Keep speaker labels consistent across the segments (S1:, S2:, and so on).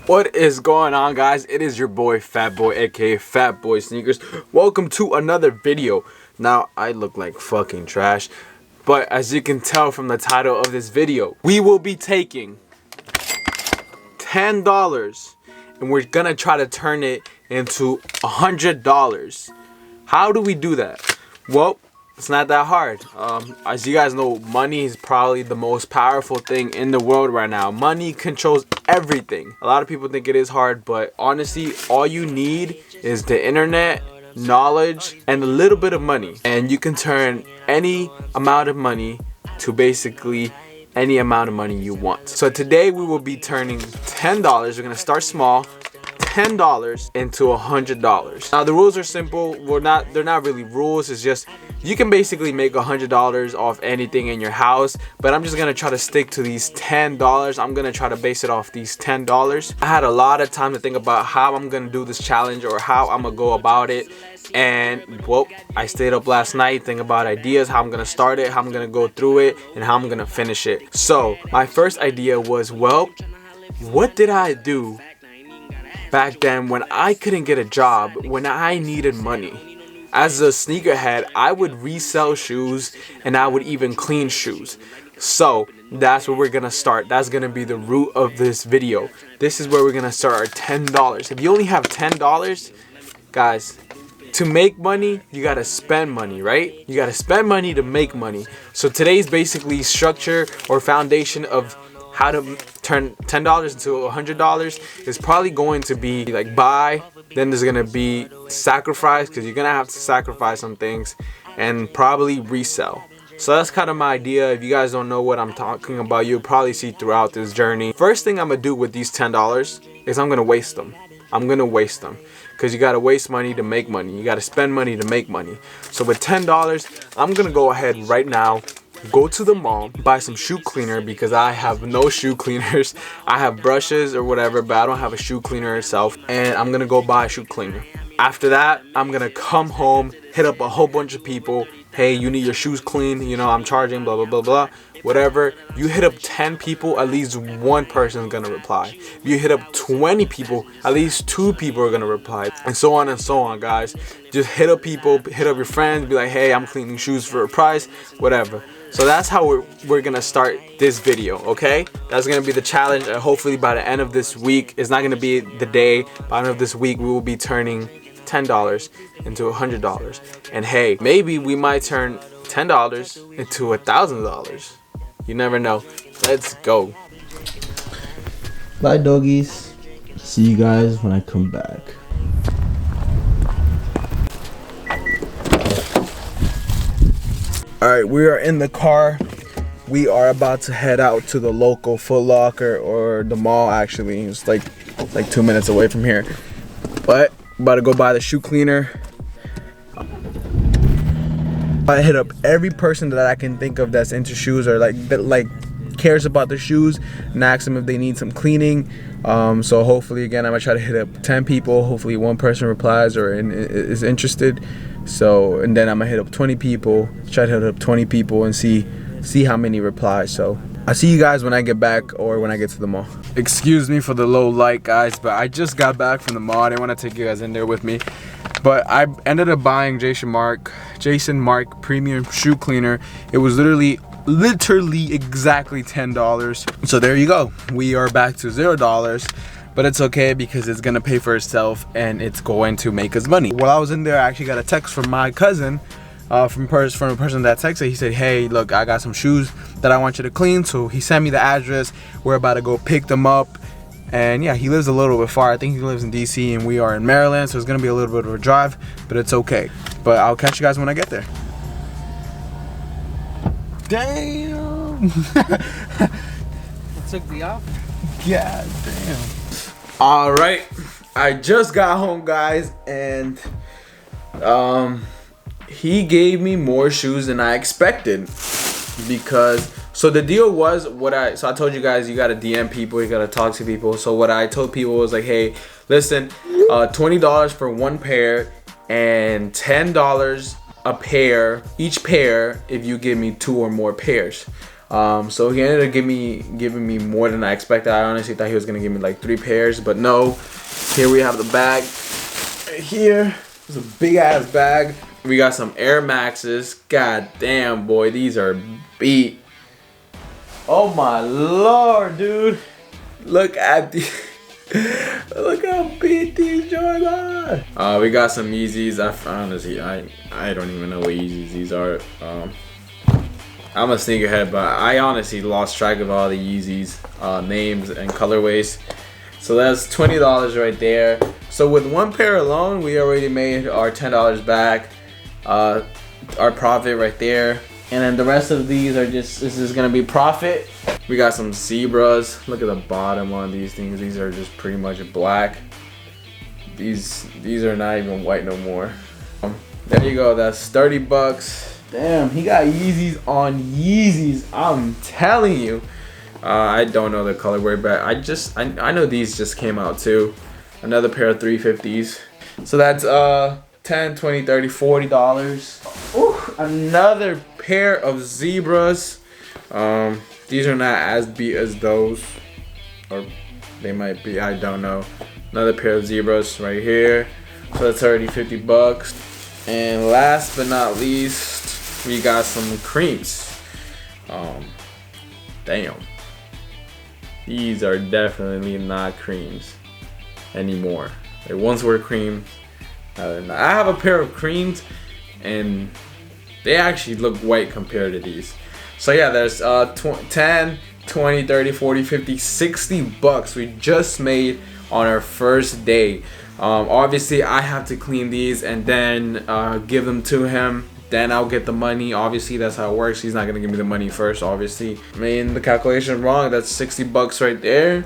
S1: What is going on, guys? It is your boy Fatboy, aka Fatboy Sneakers. Welcome to another video. Now I look like fucking trash, but as you can tell from the title of this video, we will be taking $10 and we're gonna try to turn it into $100. How do we do that? Well, it's not that hard. As you guys know, money is probably the most powerful thing in the world right now. Money controls everything. A lot of people think it is hard, but honestly, all you need is the internet, knowledge, and a little bit of money. And you can turn any amount of money to basically any amount of money you want. So today we will be turning $10. We're gonna start small. $10 into $100. Now the rules are simple. They're not really rules. It's just you can basically make $100 off anything in your house, but I'm just gonna try to stick to these $10. I'm gonna try to base it off these $10. I had a lot of time to think about how I'm gonna do this challenge or how I'm gonna go about it. And well, I stayed up last night thinking about ideas, how I'm gonna start it, how I'm gonna go through it, and how I'm gonna finish it. So my first idea was, well, what did I do back then when I couldn't get a job, when I needed money? As a sneakerhead, I would resell shoes and I would even clean shoes. So that's where we're gonna start. That's gonna be the root of this video. This is where we're gonna start our $10. If you only have $10, guys, to make money, you gotta spend money, right? You gotta spend money to make money. So today's basically structure or foundation of how to turn $10 into $100 is probably going to be like buy, then there's gonna be sacrifice, because you're gonna have to sacrifice some things, and probably resell. So that's kind of my idea. If you guys don't know what I'm talking about, you'll probably see throughout this journey. First thing I'm gonna do with these $10 is I'm gonna waste them. I'm gonna waste them, because you gotta waste money to make money. You gotta spend money to make money. So with $10, I'm gonna go ahead right now, go to the mall, buy some shoe cleaner, because I have no shoe cleaners. I have brushes or whatever, but I don't have a shoe cleaner itself. And I'm gonna go buy a shoe cleaner. After that, I'm gonna come home, hit up a whole bunch of people. Hey, you need your shoes clean, you know, I'm charging, blah, blah, blah, blah. Whatever. You hit up 10 people, at least one person is gonna reply. If you hit up 20 people, at least 2 people are gonna reply. And so on, guys. Just hit up people, hit up your friends, be like, hey, I'm cleaning shoes for a price, whatever. So that's how we're gonna start this video, okay? That's gonna be the challenge, and hopefully by the end of this week, it's not gonna be the day, by the end of this week, we will be turning $10 into $100. And hey, maybe we might turn $10 into $1,000. You never know. Let's go.
S2: Bye, doggies. See you guys when I come back.
S1: Alright, we are in the car. We are about to head out to the local Foot Locker, or the mall actually. It's like 2 minutes away from here. But about to go buy the shoe cleaner. I hit up every person that I can think of that's into shoes, or that cares about the shoes, and ask them if they need some cleaning. So hopefully, again, I'm gonna try to hit up 10 people. Hopefully one person replies or is interested. So, and then I'm gonna hit up 20 people, try to hit up 20 people and see how many reply. So I'll see you guys when I get back, or when I get to the mall. Excuse me for the low light, guys, but I just got back from the mall. I didn't want to take you guys in there with me, but I ended up buying Jason Mark premium shoe cleaner. It was literally exactly $10. So there you go. We are back to $0. But it's okay, because it's gonna pay for itself and it's going to make us money. While I was in there, I actually got a text from my cousin, from a person that texted. He said, hey, look, I got some shoes that I want you to clean. So he sent me the address. We're about to go pick them up. And yeah, he lives a little bit far. I think he lives in DC and we are in Maryland, so it's gonna be a little bit of a drive, but it's okay. But I'll catch you guys when I get there. Damn.
S2: It took me off.
S1: Yeah, damn. All right, I just got home, guys, and he gave me more shoes than I expected, because so the deal was I told you guys, you gotta DM people, you gotta talk to people. So what I told people was like, hey, listen, $20 for one pair and $10 a pair, each pair, if you give me 2 or more pairs. So he ended up giving me more than I expected. I honestly thought he was gonna give me like 3 pairs, but no. Here we have the bag. Right here, it's a big ass bag. We got some Air Maxes. God damn, boy, these are beat. Oh my lord, dude! Look at the. Look how big these joints are. We got some Yeezys. I don't even know what Yeezys these are. I'm a sneakerhead, but I honestly lost track of all the Yeezys names and colorways. So that's $20 right there. So with one pair alone, we already made our $10 back. Our profit right there. And then the rest of these are just, this is gonna be profit. We got some zebras. Look at the bottom on these things. These are just pretty much black. These are not even white no more. There you go, that's 30 bucks. Damn, he got Yeezys on Yeezys, I'm telling you. I don't know the colorway, but I know these just came out too. Another pair of 350s. So that's $10, $20, $30, $40. Ooh, another pair of zebras. These are not as beat as those, or they might be, I don't know. Another pair of zebras right here. So that's already 50 bucks. And last but not least, we got some creams. Damn. These are definitely not creams anymore. They once were creams. I have a pair of creams and they actually look white compared to these. So yeah, there's 10, 20, 30, 40, 50, 60 bucks we just made on our first day. Obviously I have to clean these and then give them to him. Then I'll get the money. Obviously that's how it works. He's not gonna give me the money first, obviously. I mean, the calculation wrong. That's 60 bucks right there.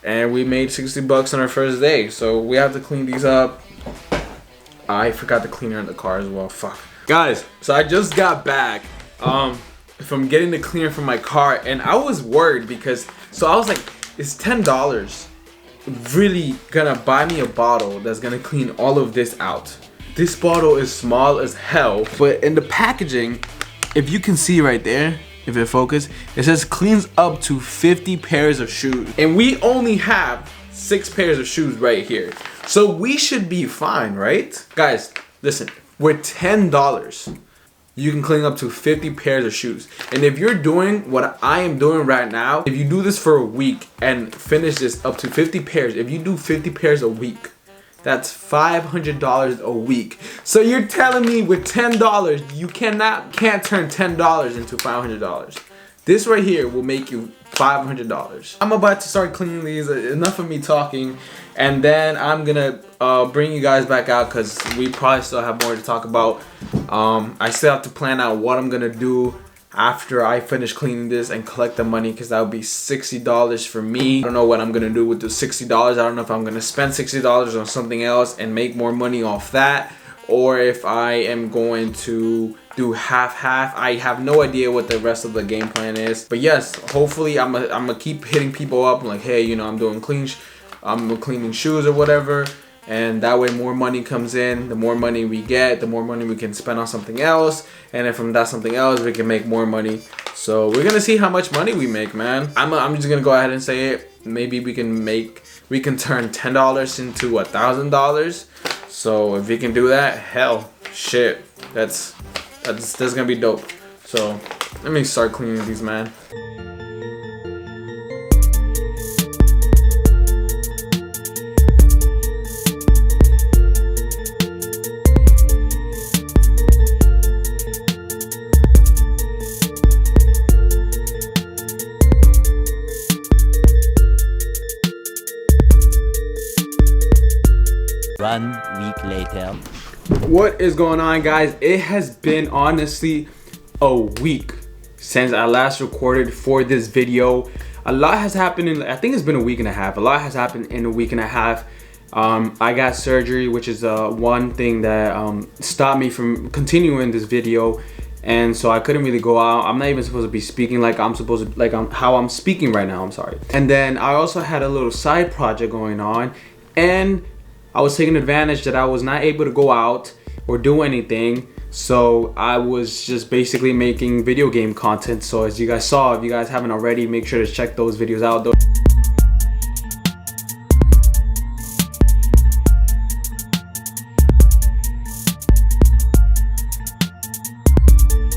S1: And we made 60 bucks on our first day. So we have to clean these up. I forgot the cleaner in the car as well. Fuck. Guys, so I just got back from getting the cleaner from my car, and I was worried because, so I was like, is $10 really gonna buy me a bottle that's gonna clean all of this out? This bottle is small as hell, but in the packaging, if you can see right there, if it focus, it says cleans up to 50 pairs of shoes. And we only have 6 pairs of shoes right here. So we should be fine, right? Guys, listen, with $10, you can clean up to 50 pairs of shoes. And if you're doing what I am doing right now, if you do this for a week and finish this up to 50 pairs, if you do 50 pairs a week, that's $500 a week. So you're telling me with $10, you can't turn $10 into $500. This right here will make you $500. I'm about to start cleaning these. Enough of me talking. And then I'm gonna bring you guys back out because we probably still have more to talk about. I still have to plan out what I'm gonna do after I finish cleaning this and collect the money, because that would be $60 for me. I don't know what I'm gonna do with the $60. I don't know if I'm gonna spend $60 on something else and make more money off that, or if I am going to do half-half. I have no idea what the rest of the game plan is. But yes, hopefully I'm gonna keep hitting people up like, hey, you know, I'm cleaning shoes or whatever. And that way more money comes in. The more money we get, the more money we can spend on something else. And then from that something else, we can make more money. So we're gonna see how much money we make, man. I'm just gonna go ahead and say it. Maybe we can turn $10 into $1,000. So if we can do that, hell, shit, that's gonna be dope. So let me start cleaning these, man.
S3: One week later.
S1: What is going on, guys? It has been honestly a week since I last recorded for this video. A lot has happened I think it's been a week and a half. A lot has happened in a week and a half. I got surgery, which is one thing that stopped me from continuing this video, and so I couldn't really go out. I'm not even supposed to be speaking like I'm supposed to, like how I'm speaking right now. I'm sorry. And then I also had a little side project going on, and I was taking advantage that I was not able to go out or do anything. So I was just basically making video game content. So as you guys saw, if you guys haven't already, make sure to check those videos out.